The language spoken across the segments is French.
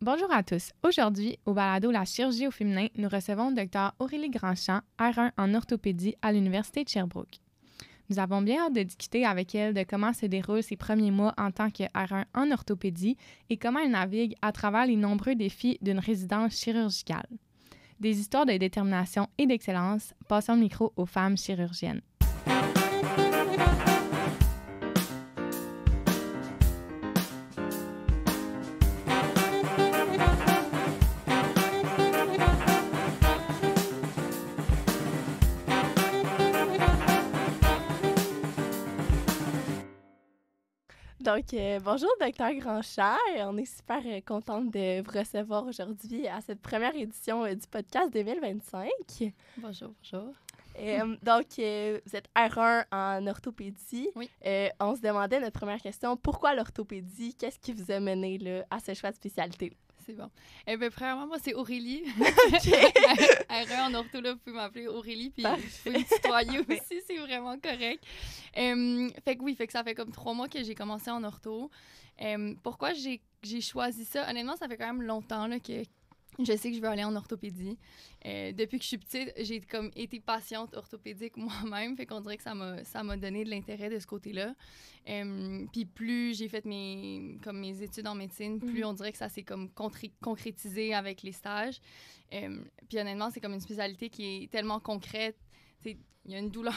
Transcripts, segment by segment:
Bonjour à tous. Aujourd'hui, au balado La chirurgie au féminin, nous recevons Dr Aurélie Grandchamp, R1 en orthopédie à l'Université de Sherbrooke. Nous avons bien hâte de discuter avec elle de comment se déroulent ses premiers mois en tant que R1 en orthopédie et comment elle navigue à travers les nombreux défis d'une résidence chirurgicale. Des histoires de détermination et d'excellence, passons le micro aux femmes chirurgiennes. Donc, bonjour, Dr Grandchamp. On est super contente de vous recevoir aujourd'hui à cette première édition du podcast 2025. Bonjour, bonjour. Donc, vous êtes R1 en orthopédie. Oui. On se demandait, notre première question, pourquoi l'orthopédie? Qu'est-ce qui vous a mené là, à ce choix de spécialité? C'est bon. Premièrement, moi, c'est Aurélie. OK. R1 en ortho, là, vous pouvez m'appeler Aurélie, puis vous pouvez me tutoyer aussi, c'est vraiment correct. Fait que ça fait comme 3 mois que j'ai commencé en ortho. Pourquoi j'ai choisi ça? Honnêtement, ça fait quand même longtemps là, que je sais que je veux aller en orthopédie. Depuis que je suis petite, j'ai comme été patiente orthopédique moi-même, fait qu'on dirait que ça m'a donné de l'intérêt de ce côté-là. Puis plus j'ai fait mes études en médecine, plus on dirait que ça s'est comme concrétisé avec les stages. Puis honnêtement, c'est comme une spécialité qui est tellement concrète. Il y a une douleur,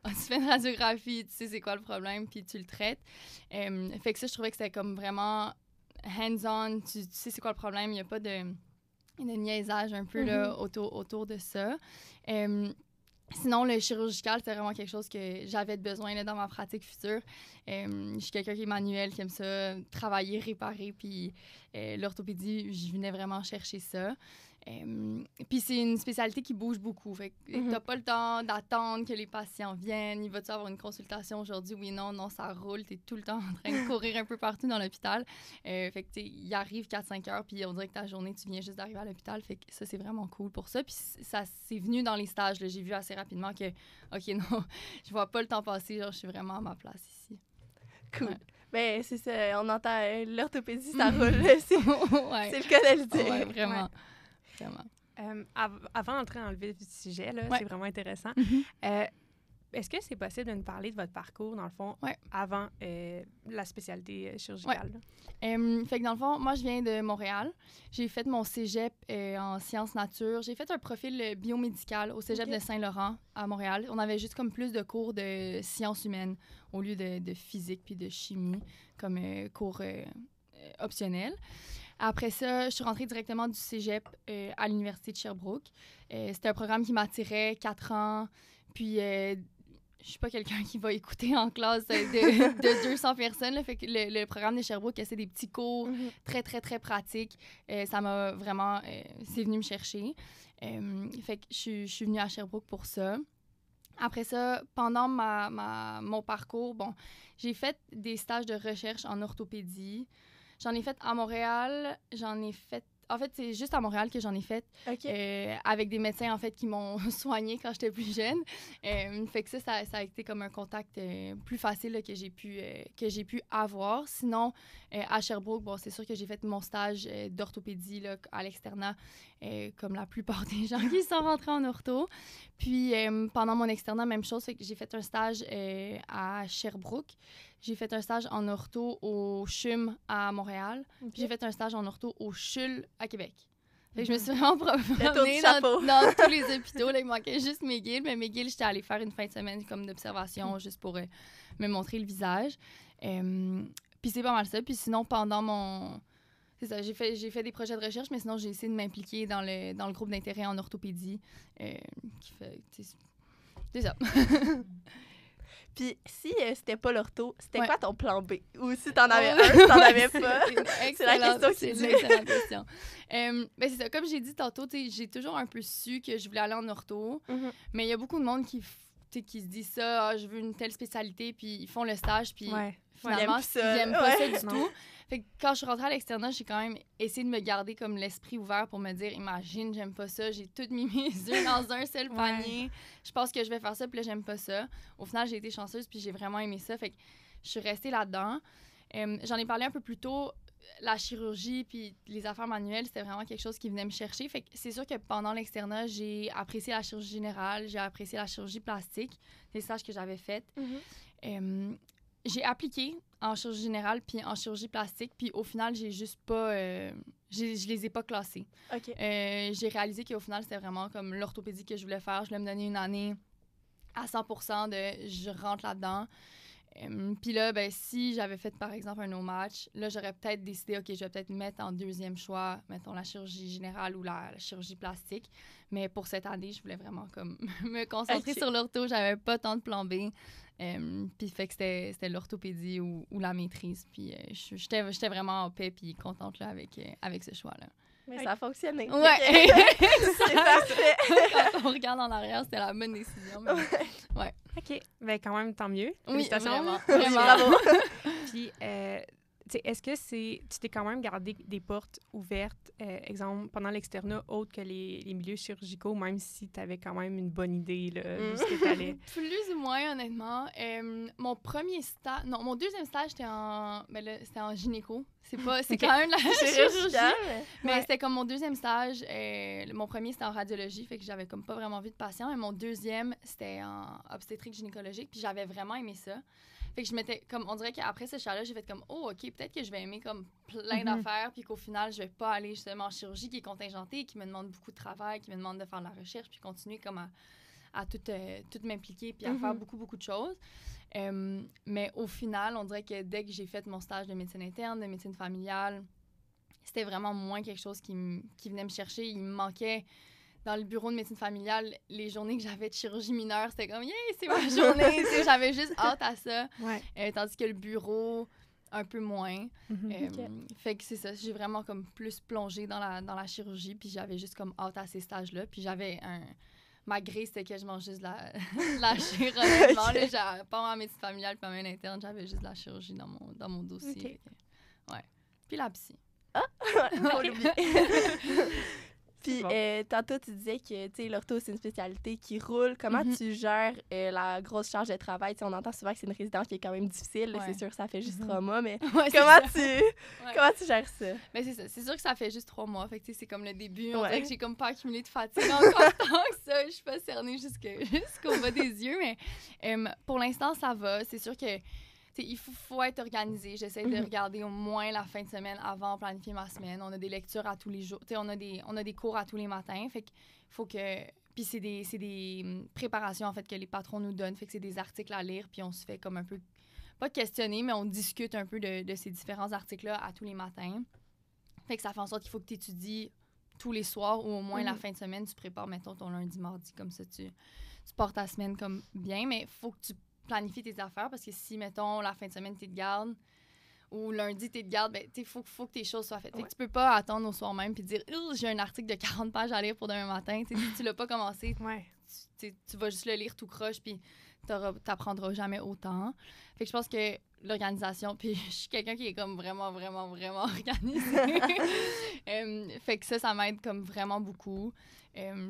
tu fais une radiographie, tu sais c'est quoi le problème, puis tu le traites. Fait que ça, je trouvais que c'était comme vraiment hands-on, tu sais c'est quoi le problème, il n'y a pas de niaisage un peu là, autour de ça. Sinon, le chirurgical, c'est vraiment quelque chose que j'avais besoin là, dans ma pratique future. Je suis quelqu'un qui est manuel, qui aime ça, travailler, réparer, puis l'orthopédie, je venais vraiment chercher ça. Puis c'est une spécialité qui bouge beaucoup. Fait que t'as pas le temps d'attendre que les patients viennent. Il va-tu avoir une consultation aujourd'hui? Oui, non, ça roule. T'es tout le temps en train de courir un peu partout dans l'hôpital. Fait que il arrive 4-5 heures, puis on dirait que ta journée, tu viens juste d'arriver à l'hôpital. Fait que ça, c'est vraiment cool pour ça. Puis ça, c'est venu dans les stages. Là. J'ai vu assez rapidement que, OK, non, je vois pas le temps passer. Genre, je suis vraiment à ma place ici. Cool. Ouais. Ben, c'est ça. On entend l'orthopédie, ça roule. C'est Ouais. le cas de le dire. Ouais, vraiment. Ouais. Vraiment. Avant d'entrer dans le vif du sujet, là, c'est vraiment intéressant. Est-ce que c'est possible de nous parler de votre parcours, dans le fond, avant la spécialité chirurgicale? Fait que dans le fond, moi, je viens de Montréal. J'ai fait mon cégep en sciences nature. J'ai fait un profil biomédical au cégep de Saint-Laurent à Montréal. On avait juste comme plus de cours de sciences humaines au lieu de physique puis de chimie comme cours optionnels. Après ça, je suis rentrée directement du cégep à l'Université de Sherbrooke. C'était un programme qui m'attirait 4 ans. Puis, je suis pas quelqu'un qui va écouter en classe de 200 personnes. Là, fait que le programme de Sherbrooke, c'est des petits cours très, très, très pratiques. Ça m'a vraiment... c'est venu me chercher. Fait que je suis venue à Sherbrooke pour ça. Après ça, pendant mon parcours, j'ai fait des stages de recherche en orthopédie. J'en ai fait à Montréal, en fait, c'est juste à Montréal que j'en ai fait, avec des médecins, en fait, qui m'ont soignée quand j'étais plus jeune. Fait que ça a été comme un contact plus facile là, que j'ai pu avoir. Sinon, à Sherbrooke, c'est sûr que j'ai fait mon stage d'orthopédie là, à l'externat, comme la plupart des gens qui sont rentrés en ortho. Puis, pendant mon externat, même chose, fait que j'ai fait un stage à Sherbrooke. J'ai fait un stage en ortho au CHUM à Montréal. Puis j'ai fait un stage en ortho au CHUL à Québec. Fait que je me suis vraiment promenée dans tous les hôpitaux. Là, il manquait juste McGill. Mais McGill, j'étais allée faire une fin de semaine comme d'observation juste pour me montrer le visage. Puis c'est pas mal ça. Puis sinon, pendant mon... C'est ça, j'ai fait des projets de recherche, mais sinon, j'ai essayé de m'impliquer dans le groupe d'intérêt en orthopédie. C'est ça. Puis, si c'était pas l'ortho, c'était quoi ton plan B? Ou si t'en avais un, si t'en avais pas? C'est la question qui C'est une excellente question. C'est ça, comme j'ai dit tantôt, j'ai toujours un peu su que je voulais aller en ortho, mais il y a beaucoup de monde qui se disent ça, je veux une telle spécialité, puis ils font le stage, puis finalement, ils n'aiment pas ça du tout. Fait que quand je suis rentrée à l'externat, j'ai quand même essayé de me garder comme l'esprit ouvert pour me dire, imagine, j'aime pas ça, j'ai toutes mis mes œufs dans un seul panier, je pense que je vais faire ça, puis là, j'aime pas ça. Au final, j'ai été chanceuse, puis j'ai vraiment aimé ça, fait que je suis restée là-dedans. J'en ai parlé un peu plus tôt, la chirurgie puis les affaires manuelles, c'était vraiment quelque chose qui venait me chercher. Fait que c'est sûr que pendant l'externat, j'ai apprécié la chirurgie générale, j'ai apprécié la chirurgie plastique, les stages que j'avais faits. J'ai appliqué en chirurgie générale puis en chirurgie plastique, puis au final, j'ai juste pas... je les ai pas classés. OK. J'ai réalisé qu'au final, c'était vraiment comme l'orthopédie que je voulais faire. Je voulais me donner une année à 100% de je rentre là-dedans. Puis là, ben, si j'avais fait, par exemple, un no-match, là, j'aurais peut-être décidé, OK, je vais peut-être mettre en deuxième choix, mettons, la chirurgie générale ou la chirurgie plastique. Mais pour cette année, je voulais vraiment comme me concentrer sur l'ortho. J'avais pas tant de plan B. Puis fait que c'était l'orthopédie ou la maîtrise. Puis j'étais vraiment en paix puis contente là, avec ce choix-là. Mais ça a fonctionné. Ouais. C'est parfait. Quand on regarde en arrière, c'était la bonne décision. Mais... ouais. OK. Ben quand même, tant mieux. Oui, vraiment. Bravo. Puis, est-ce que tu t'es quand même gardé des portes ouvertes, exemple, pendant l'externat, autres que les milieux chirurgicaux, même si tu avais quand même une bonne idée là, de ce que tu allais? Plus ou moins, honnêtement. Mon deuxième stage, c'était en gynéco. C'est quand même la chirurgie. Mais c'était comme mon deuxième stage. Mon premier, c'était en radiologie, fait que j'avais comme pas vraiment vu de patient. Mais mon deuxième, c'était en obstétrique gynécologique, puis j'avais vraiment aimé ça. Fait que je m'étais comme, on dirait qu'après ce choix-là, j'ai fait comme, oh, OK, peut-être que je vais aimer comme plein d'affaires, puis qu'au final, je vais pas aller justement en chirurgie qui est contingentée, qui me demande beaucoup de travail, qui me demande de faire de la recherche, puis continuer comme à tout m'impliquer, puis à faire beaucoup, beaucoup de choses. Mais au final, on dirait que dès que j'ai fait mon stage de médecine interne, de médecine familiale, c'était vraiment moins quelque chose qui venait me chercher. Il me manquait... Dans le bureau de médecine familiale, les journées que j'avais de chirurgie mineure, c'était comme « Yeah, c'est ma journée! » J'avais juste hâte à ça. Ouais. Tandis que le bureau, un peu moins. Fait que c'est ça. J'ai vraiment comme plus plongé dans la chirurgie, puis j'avais juste comme hâte à ces stages-là. Puis j'avais ma grille, c'était que je mange juste la chir, honnêtement. Là, pas ma médecine familiale, pas ma interne, j'avais juste la chirurgie dans mon dossier. Okay. Ouais. Puis la psy. Ah! On l'oublie. Puis, tantôt, tu disais que l'ortho, c'est une spécialité qui roule. Comment tu gères la grosse charge de travail? T'sais, on entend souvent que c'est une résidence qui est quand même difficile. C'est sûr que ça fait juste 3 mois, mais comment tu gères ça? Ben, c'est ça. C'est sûr que ça fait juste 3 mois. Fait que c'est comme le début. On dirait que j'ai comme pas accumulé de fatigue encore tant que ça. Je suis pas cernée jusqu'au bas des yeux. Mais pour l'instant, ça va. C'est sûr que il faut être organisé. J'essaie de regarder au moins la fin de semaine avant, planifier ma semaine. On a des lectures à tous les jours. On a des cours à tous les matins. Fait qu'il faut que... Puis c'est des préparations, en fait, que les patrons nous donnent. Fait que c'est des articles à lire, puis on se fait comme un peu... Pas questionner, mais on discute un peu de ces différents articles-là à tous les matins. Fait que ça fait en sorte qu'il faut que tu étudies tous les soirs ou au moins la fin de semaine. Tu prépares, mettons, ton lundi, mardi, comme ça, tu portes ta semaine comme bien. Mais il faut que tu planifier tes affaires parce que si, mettons, la fin de semaine, t'es de garde ou lundi, t'es de garde, ben, faut que tes choses soient faites. Fait que tu peux pas attendre au soir même puis dire « J'ai un article de 40 pages à lire pour demain matin. » Si tu l'as pas commencé, tu vas juste le lire tout croche puis t'apprendras jamais autant. Fait que je pense que l'organisation, puis je suis quelqu'un qui est comme vraiment, vraiment, vraiment organisé. Fait que ça m'aide comme vraiment beaucoup.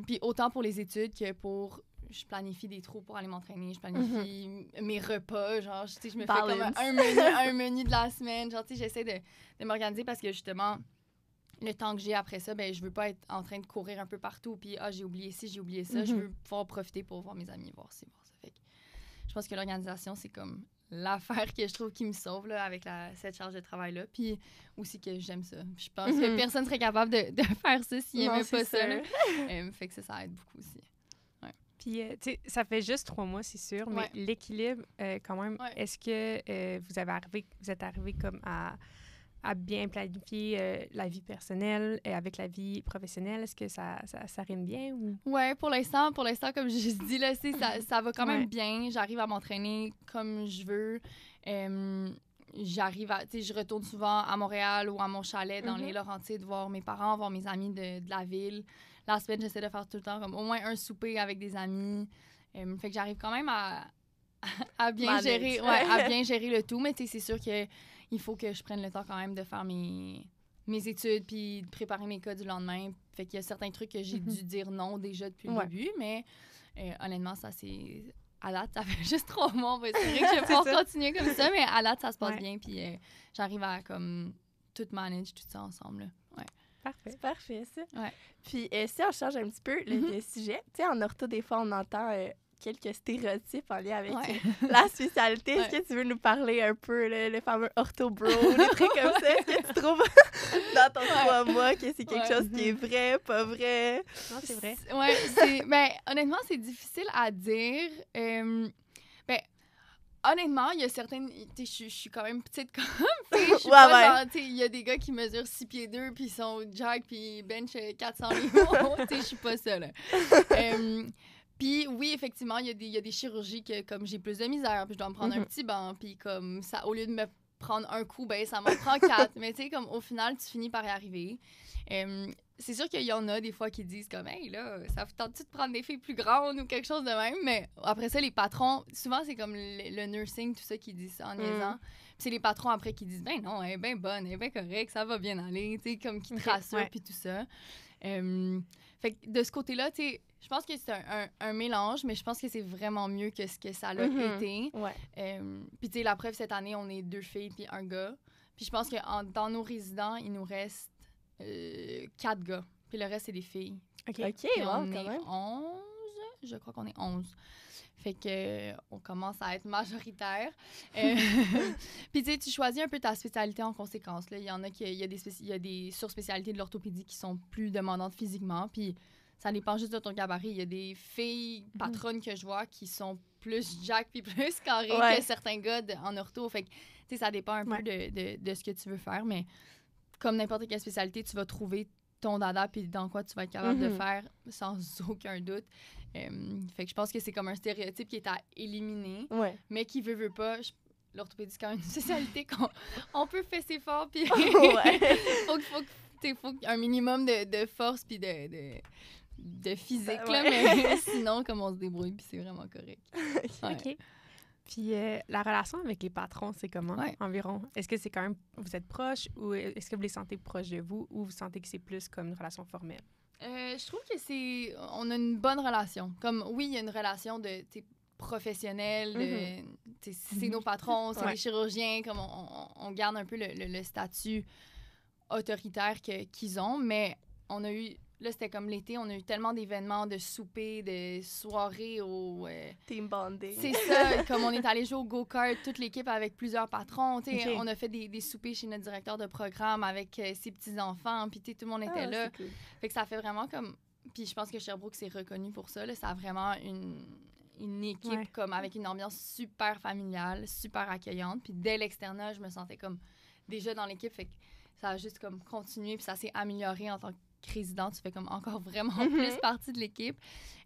Puis autant pour les études que pour... Je planifie des trous pour aller m'entraîner, je planifie mes repas, genre, je me fais comme un menu de la semaine, genre, j'essaie de m'organiser parce que, justement, le temps que j'ai après ça, ben je veux pas être en train de courir un peu partout, puis j'ai oublié ci, j'ai oublié ça, je veux pouvoir profiter pour voir mes amis, voir ci, voir ça. Fait que je pense que l'organisation, c'est comme l'affaire que je trouve qui me sauve, là, avec cette charge de travail-là, puis aussi que j'aime ça. Je pense que personne serait capable de faire ça s'il n'aimait pas ça, là. Fait que ça aide beaucoup aussi. Puis, tu sais, ça fait juste 3 mois, c'est sûr, mais l'équilibre, quand même, est-ce que vous êtes arrivé comme à bien planifier la vie personnelle avec la vie professionnelle? Est-ce que ça rime bien? Ou? Oui, pour l'instant, comme je dis, là, ça va quand même bien. J'arrive à m'entraîner comme je veux. Je retourne souvent à Montréal ou à mon chalet dans les Laurentides voir mes parents, voir mes amis de la ville. La semaine, j'essaie de faire tout le temps comme au moins un souper avec des amis. Fait que j'arrive quand même à bien gérer le tout. Mais c'est sûr qu'il faut que je prenne le temps quand même de faire mes études puis de préparer mes cas du lendemain. Fait qu'il y a certains trucs que j'ai dû dire non déjà depuis le début. Mais honnêtement, ça c'est... À date, ça fait juste 3 mois. C'est vrai que je vais pouvoir continuer comme ça, mais à date, ça se passe bien. Puis j'arrive à comme tout manage tout ça ensemble. Là. Ouais. Parfait. C'est parfait, ça. Ouais. Puis, si on change un petit peu le sujet, tu sais, en ortho, des fois, on entend quelques stéréotypes en lien avec la spécialité. Est-ce que tu veux nous parler un peu, le fameux ortho-bro, des trucs comme ça? Est-ce que tu trouves dans ton 3 mois que c'est quelque chose qui est vrai, pas vrai? Non, c'est vrai. Ouais, ben, honnêtement, c'est difficile à dire. Honnêtement, il y a certaines... Je suis quand même petite comme fille. Je suis pas genre, il y a des gars qui mesurent 6 pieds 2 puis ils sont jack puis ils bench 400 livres. Je suis pas ça, là. Puis oui, effectivement, il y a des chirurgies que comme j'ai plus de misère puis je dois me prendre un petit banc puis comme ça, au lieu de me prendre un coup, ben ça m'en prend 4. Mais tu sais, comme au final, tu finis par y arriver. C'est sûr qu'il y en a des fois qui disent comme « Hey, là, ça vous tente-tu de prendre des filles plus grandes ou quelque chose de même? » Mais après ça, les patrons, souvent, c'est comme le nursing, tout ça, qui disent ça en niaisant. Puis c'est les patrons après qui disent « Ben non, elle est bien bonne, elle est bien correcte, ça va bien aller. » Tu sais, comme qui te rassurent puis tout ça. Fait que de ce côté-là, tu sais, je pense que c'est un mélange, mais je pense que c'est vraiment mieux que ce que ça l'a été. Ouais. Puis tu sais, la preuve, cette année, on est 2 filles puis 1 gars. Puis je pense que dans nos résidents, il nous reste 4 gars. Puis le reste, c'est des filles. OK, Puis wow, on quand est même. 11. Je crois qu'on est 11. Fait que on commence à être majoritaire. Puis tu sais, tu choisis un peu ta spécialité en conséquence. Là. Il y en a il y a des surspécialités de l'orthopédie qui sont plus demandantes physiquement. Puis ça dépend juste de ton gabarit. Il y a des filles patronnes que je vois qui sont plus jack puis plus carrées que certains gars en ortho. Fait que tu sais, ça dépend un peu de ce que tu veux faire. Mais comme n'importe quelle spécialité, tu vas trouver ton dada puis dans quoi tu vas être capable de faire sans aucun doute. Fait que je pense que c'est comme un stéréotype qui est à éliminer, mais qui veut pas. L'orthopédie, c'est quand même une spécialité qu'on peut fesser fort puis faut un minimum de force puis de physique, là, mais sinon, comme on se débrouille puis c'est vraiment correct. OK. Puis la relation avec les patrons, c'est comment environ? Est-ce que c'est quand même, vous êtes proches ou est-ce que vous les sentez proches de vous ou vous sentez que c'est plus comme une relation formelle? Je trouve que on a une bonne relation. Comme, oui, il y a une relation de professionnelle, c'est nos patrons, c'est les chirurgiens, comme on garde un peu le statut autoritaire qu'ils ont, mais on a eu... Là, c'était comme l'été, on a eu tellement d'événements, de soupers, de soirées au... Team bonding. C'est ça, comme on est allé jouer au go-kart, toute l'équipe avec plusieurs patrons. On a fait des soupers chez notre directeur de programme avec ses petits-enfants, puis tout le monde était là. Cool. Fait que ça fait vraiment comme... Puis je pense que Sherbrooke s'est reconnu pour ça. Là. Ça a vraiment une équipe comme avec une ambiance super familiale, super accueillante. Puis dès l'externat, je me sentais comme déjà dans l'équipe. Fait que ça a juste comme continué, puis ça s'est amélioré en tant que résident, tu fais comme encore vraiment plus partie de l'équipe.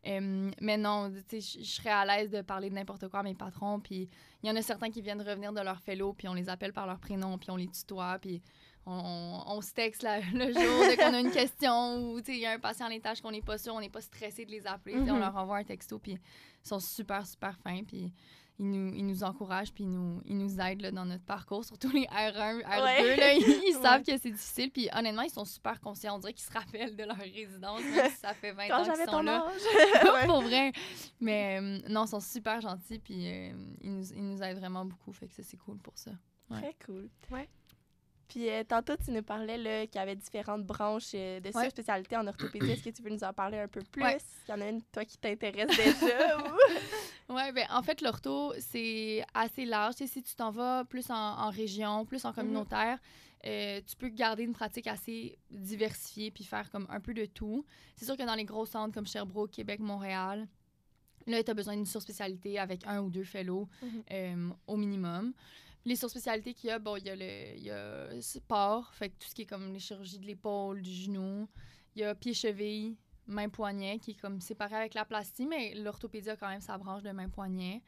Mais non, tu sais, je serais à l'aise de parler de n'importe quoi à mes patrons. Puis il y en a certains qui viennent revenir de leur fellow, puis on les appelle par leur prénom, puis on les tutoie, puis on se texte le jour dès qu'on a une question ou il y a un patient à l'étage qu'on n'est pas sûr, on n'est pas stressé de les appeler. On leur envoie un texto, puis ils sont super, super fins. Puis ils nous encouragent puis ils nous aident là, dans notre parcours, surtout les R1, R2. Là, ils savent que c'est difficile. Puis honnêtement, ils sont super conscients. On dirait qu'ils se rappellent de leur résidence, même si ça fait 20 ans qu'ils sont là. Pour vrai. Mais non, ils sont super gentils puis ils nous aident vraiment beaucoup. Fait que ça, c'est cool pour ça. Très cool. Ouais. Puis tantôt, tu nous parlais là, qu'il y avait différentes branches de surspécialités en orthopédie. Est-ce que tu veux nous en parler un peu plus? Il y en a une, toi, qui t'intéresse déjà? Oui, bien, en fait, l'ortho, c'est assez large. Tu sais, si tu t'en vas plus en région, plus en communautaire, tu peux garder une pratique assez diversifiée puis faire comme un peu de tout. C'est sûr que dans les gros centres comme Sherbrooke, Québec, Montréal, là, tu as besoin d'une surspécialité avec 1 ou 2 fellows au minimum. Les surspécialités qu'il y a, bon, il y a sport, fait que tout ce qui est comme les chirurgies de l'épaule, du genou. Il y a pied-cheville, main-poignet, qui est comme séparé avec la plastie, mais l'orthopédie a quand même sa branche de main-poignet.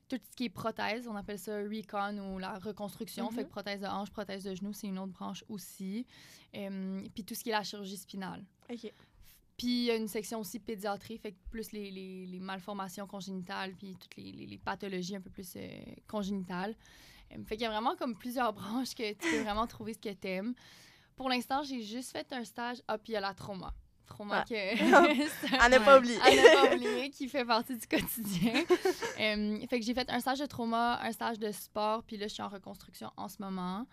Tout ce qui est prothèse, on appelle ça recon ou la reconstruction. Fait que prothèse de hanche, prothèse de genou, c'est une autre branche aussi. Puis tout ce qui est la chirurgie spinale. OK. Puis il y a une section aussi pédiatrie, fait que plus les malformations congénitales, puis toutes les pathologies un peu plus congénitales. Fait qu'il y a vraiment comme plusieurs branches que tu peux vraiment trouver ce que t'aimes. Pour l'instant, j'ai juste fait un stage. Ah, puis il y a la trauma. À ne pas oublier. À ne pas oublier, qui fait partie du quotidien. Fait que j'ai fait un stage de trauma, un stage de sport, puis là, je suis en reconstruction en ce moment.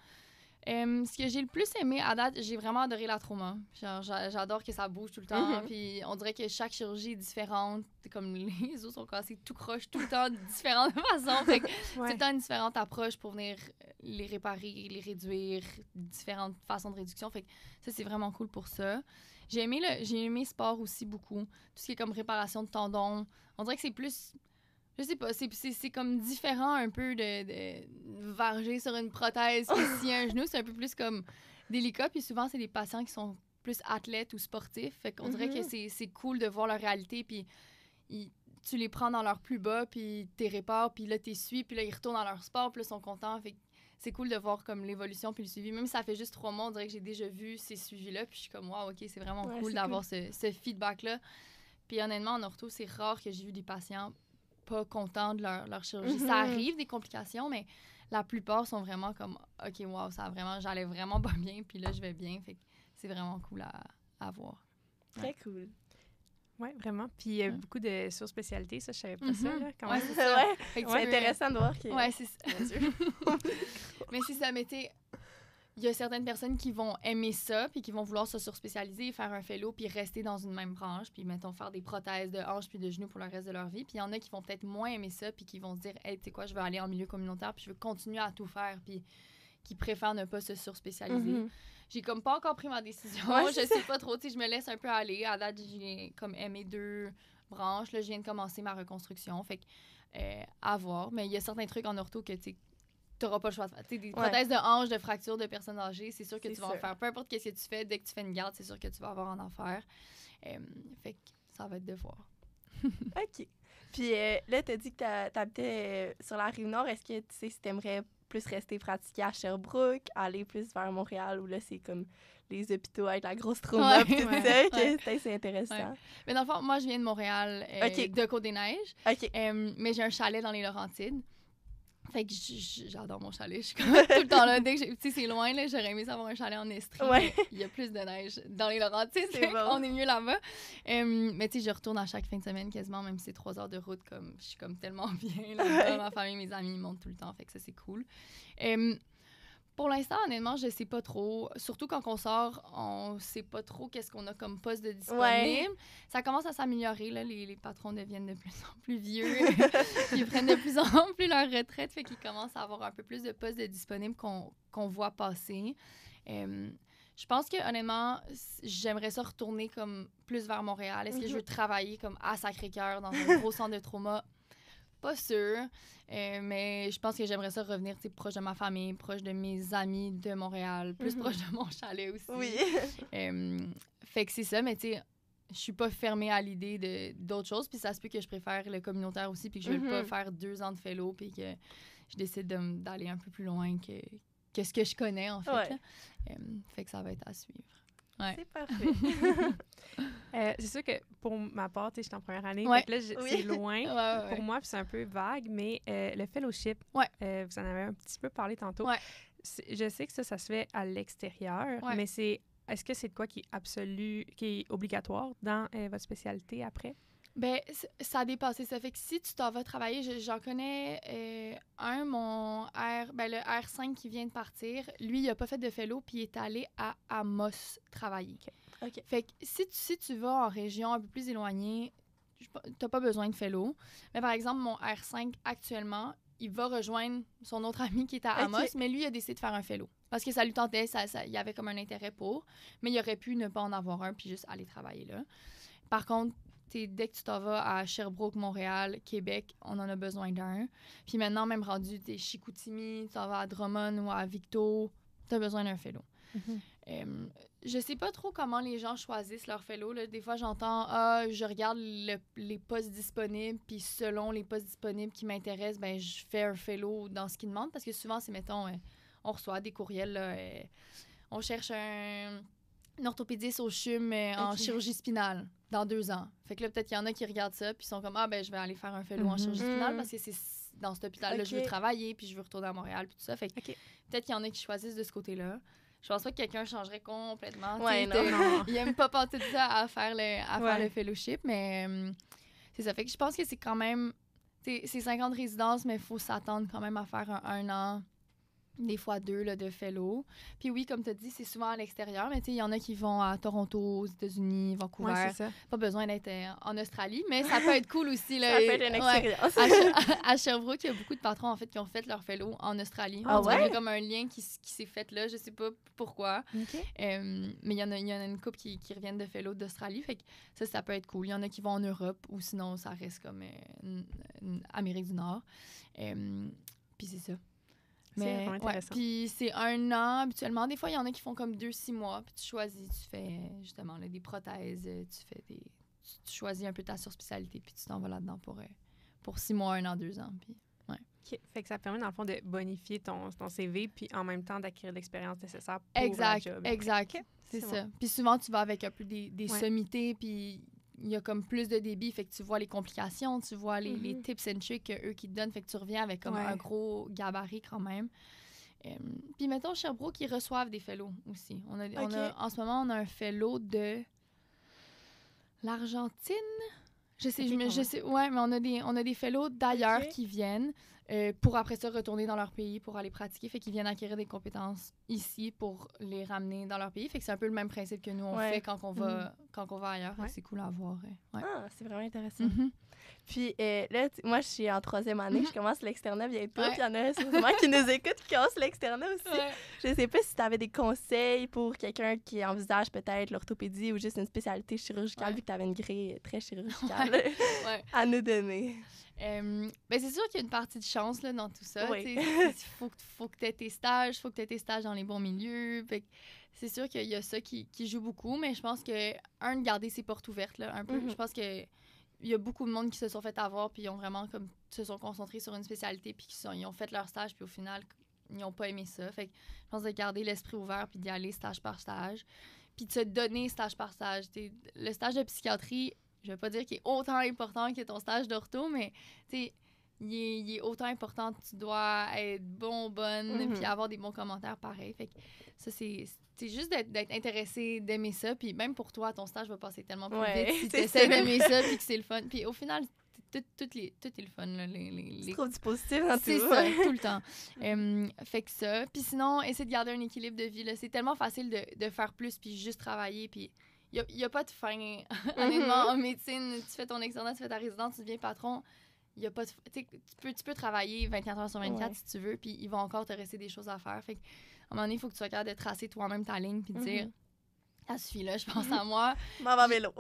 Ce que j'ai le plus aimé à date, j'ai vraiment adoré la trauma. Genre, j'adore que ça bouge tout le temps. Puis on dirait que chaque chirurgie est différente. Comme les os sont cassés tout croche tout le temps de différentes façons. Fait que tout le temps une différente approche pour venir les réparer, les réduire, différentes façons de réduction. Fait que ça, c'est vraiment cool pour ça. J'ai aimé sport aussi beaucoup. Tout ce qui est comme réparation de tendons. On dirait que c'est plus... Je sais pas, c'est comme différent un peu de varger sur une prothèse que si un genou, c'est un peu plus comme délicat. Puis souvent, c'est des patients qui sont plus athlètes ou sportifs. Fait qu'on dirait que c'est cool de voir leur réalité. Puis tu les prends dans leur plus bas, puis t'es répares, puis là, t'es suis, puis là, ils retournent dans leur sport, puis là, ils sont contents. Fait que c'est cool de voir comme l'évolution puis le suivi. Même si ça fait juste 3 mois, on dirait que j'ai déjà vu ces suivis-là. Puis je suis comme, wow, OK, c'est vraiment cool d'avoir ce feedback-là. Puis honnêtement, en ortho, c'est rare que j'ai vu des patients pas contents de leur chirurgie. Ça arrive, des complications, mais la plupart sont vraiment comme, OK, wow, j'allais vraiment pas bien, puis là, je vais bien. Fait que c'est vraiment cool à voir. Très cool. Oui, vraiment. Puis il y a beaucoup de surspécialités, ça, je savais pas ça. Là, quand ouais, c'est ça. C'est intéressant de voir que... Ouais, c'est ça. Mais si ça m'était... Il y a certaines personnes qui vont aimer ça, puis qui vont vouloir se surspécialiser, faire un fellow, puis rester dans une même branche, puis, mettons, faire des prothèses de hanches puis de genoux pour le reste de leur vie. Puis il y en a qui vont peut-être moins aimer ça, puis qui vont se dire, hey, tu sais quoi, je veux aller en milieu communautaire, puis je veux continuer à tout faire, puis qui préfèrent ne pas se surspécialiser. J'ai comme pas encore pris ma décision. Je sais pas trop, tu sais, je me laisse un peu aller. À date, j'ai comme aimé 2 branches. Là, je viens de commencer ma reconstruction, fait que à voir. Mais il y a certains trucs en ortho que, tu sais, t'auras pas le choix de faire. Tu sais, des prothèses de hanches, de fractures de personnes âgées, c'est sûr que tu vas en faire. Peu importe ce que tu fais, dès que tu fais une garde, c'est sûr que tu vas avoir en faire. Fait que ça va être de voir. OK. Puis là, t'as dit que t'habitais sur la Rive-Nord. Est-ce que tu sais si t'aimerais plus rester pratiquer à Sherbrooke, aller plus vers Montréal, où là, c'est comme les hôpitaux avec la grosse trauma, puis tout ça, que c'est intéressant. Ouais. Mais dans le fond, moi, je viens de Montréal, de Côte-des-Neiges. Mais j'ai un chalet dans les Laurentides. Fait que j'adore mon chalet. Je suis comme tout le temps là. Dès que tu sais, c'est loin, là, j'aurais aimé savoir un chalet en Estrie. Il y a plus de neige dans les Laurentides. On est mieux là-bas. Mais tu sais, je retourne à chaque fin de semaine quasiment, même si c'est 3 heures de route. Comme, je suis comme tellement bien là. Ma famille, mes amis, ils montent tout le temps. Fait que ça, c'est cool. Pour l'instant, honnêtement, je sais pas trop. Surtout quand on sort, on sait pas trop qu'est-ce qu'on a comme poste de disponible. Ça commence à s'améliorer, là. Les patrons deviennent de plus en plus vieux. Ils prennent de plus en plus leur retraite. Fait qu'ils commencent à avoir un peu plus de postes de disponibles qu'on voit passer. Je pense que, honnêtement, j'aimerais ça retourner comme plus vers Montréal. Est-ce que je veux travailler comme à Sacré-Cœur dans un gros centre de trauma? Pas sûr, mais je pense que j'aimerais ça revenir proche de ma famille, proche de mes amis de Montréal, plus proche de mon chalet aussi. Oui. Fait que c'est ça, mais tu sais, je suis pas fermée à l'idée d'autres choses, puis ça se peut que je préfère le communautaire aussi, puis que je veux pas faire 2 ans de fellow, puis que je décide d'aller un peu plus loin que ce que je connais, en fait. Là. Fait que ça va être à suivre. Ouais. C'est parfait. C'est sûr que pour ma part, je suis en première année. Donc là, c'est loin pour moi, puis c'est un peu vague, mais le fellowship, vous en avez un petit peu parlé tantôt. Je sais que ça se fait à l'extérieur, mais est-ce que c'est de quoi qui est obligatoire dans votre spécialité après? Ben ça a dépassé. Ça fait que si tu t'en vas travailler, j'en connais mon le R5 qui vient de partir. Lui, il a pas fait de fellow, puis il est allé à Amos travailler. OK. Fait que si tu vas en région un peu plus éloignée, t'as pas besoin de fellow. Mais par exemple, mon R5, actuellement, il va rejoindre son autre ami qui est à Amos, mais lui, il a décidé de faire un fellow. Parce que ça lui tentait, il y avait comme un intérêt pour, mais il aurait pu ne pas en avoir un, puis juste aller travailler là. Par contre, dès que tu t'en vas à Sherbrooke, Montréal, Québec, on en a besoin d'un. Puis maintenant, même rendu, t'es Chicoutimi, tu t'en vas à Drummond ou à Victo, t'as besoin d'un fellow. Je sais pas trop comment les gens choisissent leur fellow. Là. Des fois, j'entends « je regarde les postes disponibles, puis selon les postes disponibles qui m'intéressent, ben je fais un fellow dans ce qu'ils demandent. » Parce que souvent, c'est, mettons, on reçoit des courriels, là, on cherche un orthopédiste au CHUM en chirurgie spinale dans 2 ans. Fait que là, peut-être qu'il y en a qui regardent ça puis sont comme « je vais aller faire un fellow en chirurgie spinale parce que c'est dans cet hôpital-là je veux travailler puis je veux retourner à Montréal puis tout ça. » Fait que peut-être qu'il y en a qui choisissent de ce côté-là. Je pense pas que quelqu'un changerait complètement. Non. Il aime pas penser de ça à faire le fellowship, mais c'est ça. Fait que je pense que c'est quand même... C'est 50 résidences, mais il faut s'attendre quand même à faire un an des fois 2 là, de fellow. Puis oui, comme tu as dit, c'est souvent à l'extérieur, mais il y en a qui vont à Toronto, aux États-Unis, Vancouver. Ouais, c'est ça. Pas besoin d'être en Australie, mais ça peut être cool aussi. Là, ça peut être une expérience. À Sherbrooke, il y a beaucoup de patrons en fait, qui ont fait leur fellow en Australie. Ah ouais? Il y a comme un lien qui s'est fait là, je sais pas pourquoi. Okay. Mais il y en a une couple qui reviennent de fellow d'Australie, fait que ça peut être cool. Il y en a qui vont en Europe, ou sinon ça reste comme Amérique du Nord. Puis c'est ça. Mais puis c'est 1 an habituellement. Des fois, il y en a qui font comme 2-6 mois. Puis tu choisis, tu fais justement là, des prothèses, tu choisis un peu ta surspécialité, puis tu t'en vas là-dedans pour 6 mois, 1 an, 2 ans. Puis, ouais. Okay. Fait que ça permet dans le fond de bonifier ton CV, puis en même temps d'acquérir l'expérience nécessaire pour la job. Exact. Okay. C'est ça. Bon. Puis souvent, tu vas avec un peu des sommités, puis il y a comme plus de débit, fait que tu vois les complications, tu vois les tips and tricks qu'eux qui te donnent, fait que tu reviens avec comme un gros gabarit quand même. Puis mettons, Sherbrooke, ils reçoivent des fellows aussi. En ce moment, on a un fellow de l'Argentine. Je sais, ouais, mais on a des fellows d'ailleurs qui viennent pour après ça retourner dans leur pays pour aller pratiquer. Fait qu'ils viennent acquérir des compétences ici pour les ramener dans leur pays. Fait que c'est un peu le même principe que nous on fait quand on va ailleurs. C'est cool à voir. Ouais. Ah, c'est vraiment intéressant. Puis là, moi, je suis en 3e année. Je commence l'externat bientôt. Puis il y en a sûrement qui nous écoutent qui commencent l'externat aussi. Je sais pas si tu avais des conseils pour quelqu'un qui envisage peut-être l'orthopédie ou juste une spécialité chirurgicale, vu que tu avais une grille très chirurgicale à nous donner. Ben c'est sûr qu'il y a une partie de chance là, dans tout ça. Il faut que tu aies tes stages, il faut que tu aies tes stages dans les bons milieux. Fait que c'est sûr qu'il y a ça qui joue beaucoup, mais je pense que, de garder ses portes ouvertes là, un peu. Je pense que il y a beaucoup de monde qui se sont fait avoir puis ils ont vraiment comme se sont concentrés sur une spécialité puis ils ont fait leur stage puis au final ils n'ont pas aimé ça. Fait que je pense de garder l'esprit ouvert puis d'y aller stage par stage puis de se donner stage par stage. Le stage de psychiatrie, je vais pas dire qu'il est autant important que ton stage d'ortho, mais il est autant important. Tu dois être bonne puis avoir des bons commentaires pareil. Fait que ça c'est juste d'être intéressé, d'aimer ça. Puis même pour toi, ton stage va passer tellement plus vite si tu essaies d'aimer ça puis que c'est le fun. Puis au final, tout est le fun. Là, tu trouves du positif dans tout. C'est ça, tout le temps. Fait que ça. Puis sinon, essayer de garder un équilibre de vie. Là. C'est tellement facile de faire plus puis juste travailler. Puis il n'y a pas de fin. Honnêtement, en médecine, tu fais ton externat, tu fais ta résidence, tu deviens patron. Il y a pas de... tu peux travailler 24 heures sur 24 si tu veux, puis il va encore te rester des choses à faire. Fait à un moment donné, il faut que tu sois capable de tracer toi-même ta ligne puis de dire ça suffit là, je pense à moi. M'en va en vélo.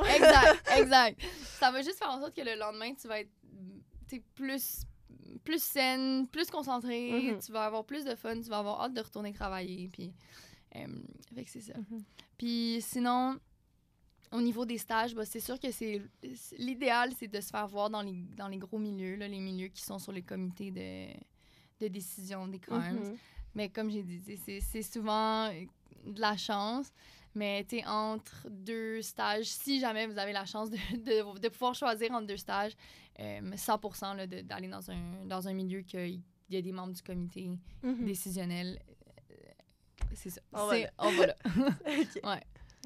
Exact. Ça va juste faire en sorte que le lendemain, tu vas être plus saine, plus concentrée, tu vas avoir plus de fun, tu vas avoir hâte de retourner travailler. Puis, fait que c'est ça. Puis sinon, au niveau des stages, c'est sûr que l'idéal, c'est de se faire voir dans les gros milieux, là, les milieux qui sont sur les comités de décision des crimes. Mais comme j'ai dit, c'est souvent de la chance. Mais entre 2 stages, si jamais vous avez la chance de pouvoir choisir entre 2 stages, 100% là, d'aller dans un milieu qu'il y a des membres du comité décisionnel, c'est ça. On va là.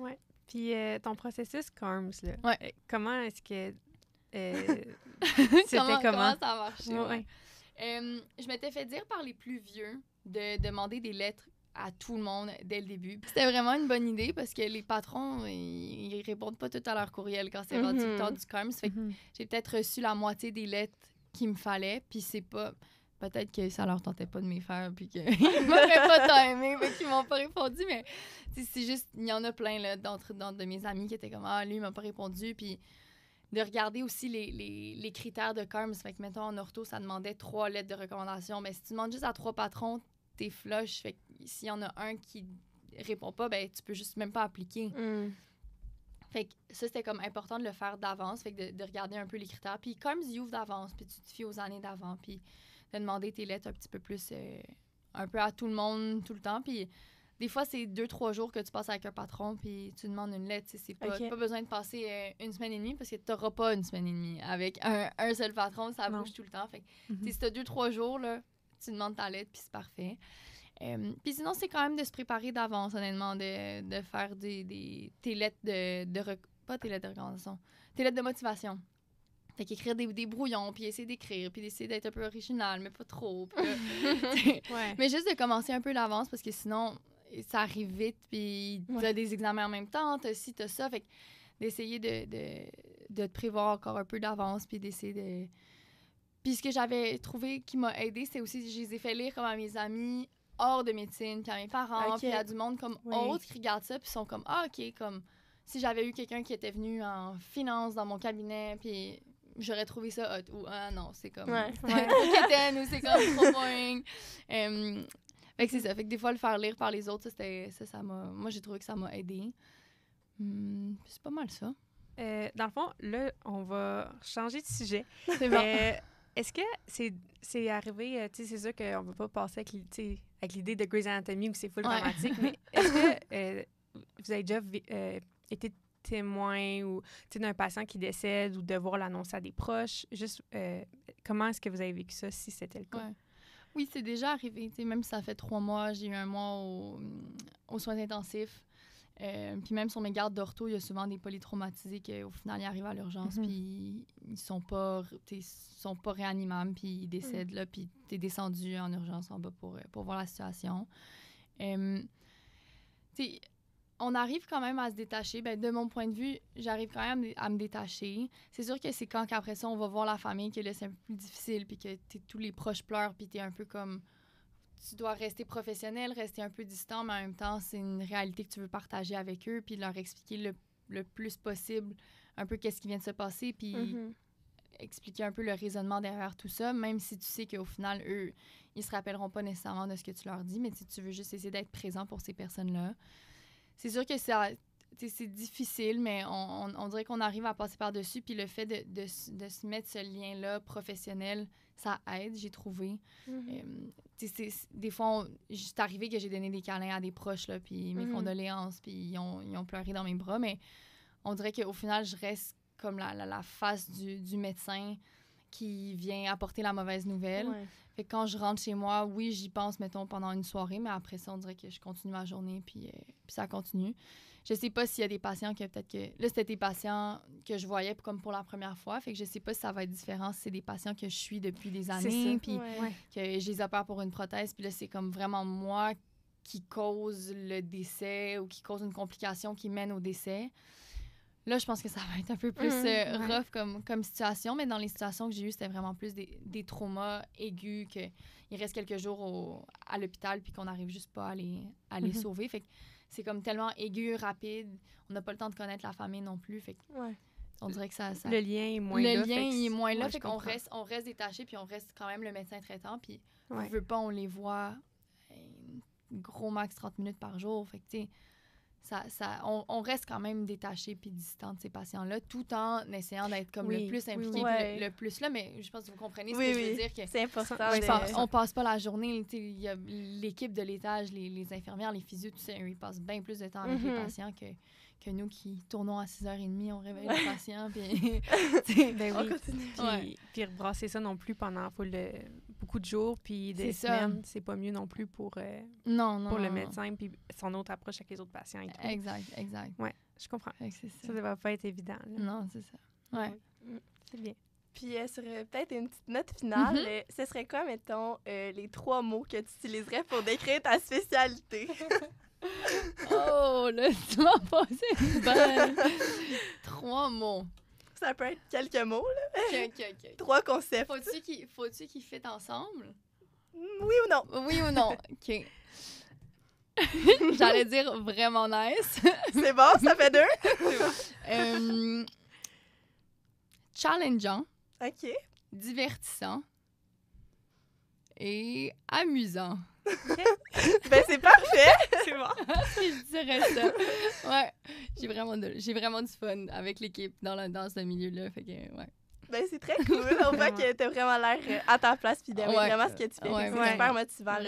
Ouais. Puis ton processus CARMS, là, comment est-ce que... comment ça a marché? Je m'étais fait dire par les plus vieux de demander des lettres à tout le monde dès le début. C'était vraiment une bonne idée parce que les patrons, ils répondent pas tout à leur courriel quand c'est rendu le temps du CARMS. Fait que j'ai peut-être reçu la moitié des lettres qu'il me fallait, puis c'est pas... Peut-être que ça leur tentait pas de me faire, puis qu'ils m'auraient pas tant aimé, mais qu'ils m'ont pas répondu, mais c'est juste... Il y en a plein, là, de mes amis qui étaient comme « Ah, lui, il m'a pas répondu » puis de regarder aussi les critères de CARMS. Fait que, mettons, en ortho, ça demandait 3 lettres de recommandation. Mais si tu demandes juste à 3 patrons, t'es flush. Fait que s'il y en a un qui répond pas, ben tu peux juste même pas appliquer. Fait que ça, c'était comme important de le faire d'avance. Fait que de regarder un peu les critères. Puis CARMS, ils ouvrent d'avance. Puis tu te fies aux années d'avant. Puis de demander tes lettres un petit peu plus... un peu à tout le monde, tout le temps. Puis... Des fois, c'est 2-3 jours que tu passes avec un patron puis tu demandes une lettre. C'est pas besoin de passer 1 semaine et demie parce que tu n'auras pas 1 semaine et demie. Avec un seul patron, ça bouge tout le temps. Fait que, si tu as 2-3 jours, là, tu demandes ta lettre puis c'est parfait. Puis sinon, c'est quand même de se préparer d'avance, honnêtement, de faire tes lettres pas tes lettres de recommandation, tes lettres de motivation. Fait qu'écrire des brouillons, puis essayer d'écrire, puis d'essayer d'être un peu original, mais pas trop. Mais juste de commencer un peu d'avance, parce que sinon, ça arrive vite, puis t'as des examens en même temps, t'as ci, t'as ça. Fait que d'essayer de te prévoir encore un peu d'avance, puis d'essayer de... Puis ce que j'avais trouvé qui m'a aidée, c'est aussi, je les ai fait lire comme à mes amis hors de médecine, puis à mes parents, puis à du monde comme autres qui regardent ça, puis sont comme, ah, OK, comme si j'avais eu quelqu'un qui était venu en finance dans mon cabinet, puis j'aurais trouvé ça hot, ou ah non, c'est comme, quétaine, ou c'est comme trop boring. Fait que c'est ça, fait que des fois, le faire lire par les autres, ça m'a... Moi, j'ai trouvé que ça m'a aidée. C'est pas mal ça. Dans le fond, là, on va changer de sujet. C'est bon. Est-ce que c'est arrivé, tu sais, c'est sûr qu'on ne peut pas passer avec l'idée de Grey's Anatomy où c'est full dramatique, mais est-ce que vous avez déjà été témoin ou d'un patient qui décède ou devoir l'annoncer à des proches? Juste, comment est-ce que vous avez vécu ça, si c'était le cas? Ouais. Oui, c'est déjà arrivé. Même si ça fait 3 mois, j'ai eu 1 mois aux soins intensifs. Puis même sur mes gardes d'ortho, il y a souvent des polytraumatisés qui, au final, ils arrivent à l'urgence, puis ils sont pas réanimables, puis ils décèdent, là, puis t'es descendu en urgence en bas pour voir la situation. On arrive quand même à se détacher. Ben, de mon point de vue, j'arrive quand même à me détacher. C'est sûr que c'est quand qu'après ça, on va voir la famille que là, c'est un peu plus difficile, puis que tous les proches pleurent, puis t'es un peu comme... Tu dois rester professionnel, rester un peu distant, mais en même temps, c'est une réalité que tu veux partager avec eux, puis leur expliquer le plus possible un peu qu'est-ce qui vient de se passer, puis expliquer un peu le raisonnement derrière tout ça, même si tu sais qu'au final, eux, ils se rappelleront pas nécessairement de ce que tu leur dis, mais tu veux juste essayer d'être présent pour ces personnes-là. C'est sûr que c'est difficile, mais on dirait qu'on arrive à passer par-dessus, puis le fait de se mettre ce lien-là professionnel, ça aide, j'ai trouvé. Des fois, c'est arrivé que j'ai donné des câlins à des proches, là, puis mes condoléances, puis ils ont pleuré dans mes bras, mais on dirait qu'au final, je reste comme la face du médecin qui vient apporter la mauvaise nouvelle. Ouais. Fait que quand je rentre chez moi, oui, j'y pense, mettons, pendant une soirée, mais après ça, on dirait que je continue ma journée, puis ça continue. Je sais pas s'il y a des patients que peut-être que... Là, c'était des patients que je voyais comme pour la première fois, fait que je sais pas si ça va être différent si c'est des patients que je suis depuis des années, puis que je les opère pour une prothèse, puis là, c'est comme vraiment moi qui cause le décès ou qui cause une complication qui mène au décès. Là, je pense que ça va être un peu plus rough comme situation, mais dans les situations que j'ai eues, c'était vraiment plus des traumas aigus, qu'il reste quelques jours à l'hôpital puis qu'on n'arrive juste pas à les sauver. Fait que c'est comme tellement aigu, rapide, on n'a pas le temps de connaître la famille non plus. Fait que on dirait que ça... Le lien est moins là. Le lien est moins là, fait qu'on reste détaché puis on reste quand même le médecin traitant. Puis on veut pas, on les voit gros max 30 minutes par jour. Fait que tu sais... on reste quand même détaché puis distant de ces patients-là, tout en essayant d'être comme le plus impliqué le plus là, mais je pense que vous comprenez ce que je veux dire. Que c'est important. On passe pas la journée, il y a l'équipe de l'étage, les infirmières, les physios, tout ça, ils passent bien plus de temps avec les patients que nous qui tournons à 6h30, on réveille les patients, puis... on continue. Puis rebrasser ça non plus pendant beaucoup de jours, puis des semaines, c'est pas mieux non plus pour le médecin, puis son autre approche avec les autres patients et tout. Exact. Ouais, je comprends. Ça va pas être évident. Là. Non, c'est ça. Ouais. C'est bien. Puis sur peut-être une petite note finale, ce serait quoi, mettons, les 3 mots que tu utiliserais pour décrire ta spécialité? Oh, là, tu m'as passé une balle. 3 mots. Ça peut être quelques mots, là. OK. 3 concepts. Faut-tu qu'ils fit ensemble? Oui ou non? Oui ou non? OK. J'allais dire vraiment nice. C'est bon, ça fait 2? C'est bon. Challengeant. OK. Divertissant. Et amusant. Okay. Ben, c'est parfait! C'est bon. Je dirais ça. Ouais. J'ai vraiment du fun avec l'équipe dans ce milieu-là. Fait que, ouais. Ben, c'est très cool. On voit que t'as vraiment l'air à ta place puis d'aimer vraiment ce que tu fais. C'est super motivant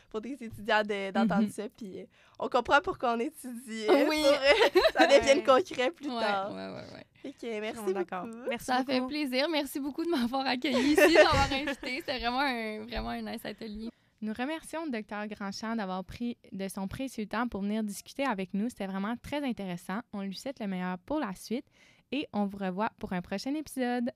pour tes étudiants d'entendre ça. Puis on comprend pourquoi on étudie. Oui. Ça devienne concret plus tard. Ouais. OK, merci beaucoup. Merci ça beaucoup. Fait plaisir. Merci beaucoup de m'avoir accueilli ici, d'avoir invité. C'était vraiment un nice atelier. Nous remercions le Dr Grandchamp d'avoir pris de son précieux temps pour venir discuter avec nous. C'était vraiment très intéressant. On lui souhaite le meilleur pour la suite. et on vous revoit pour un prochain épisode.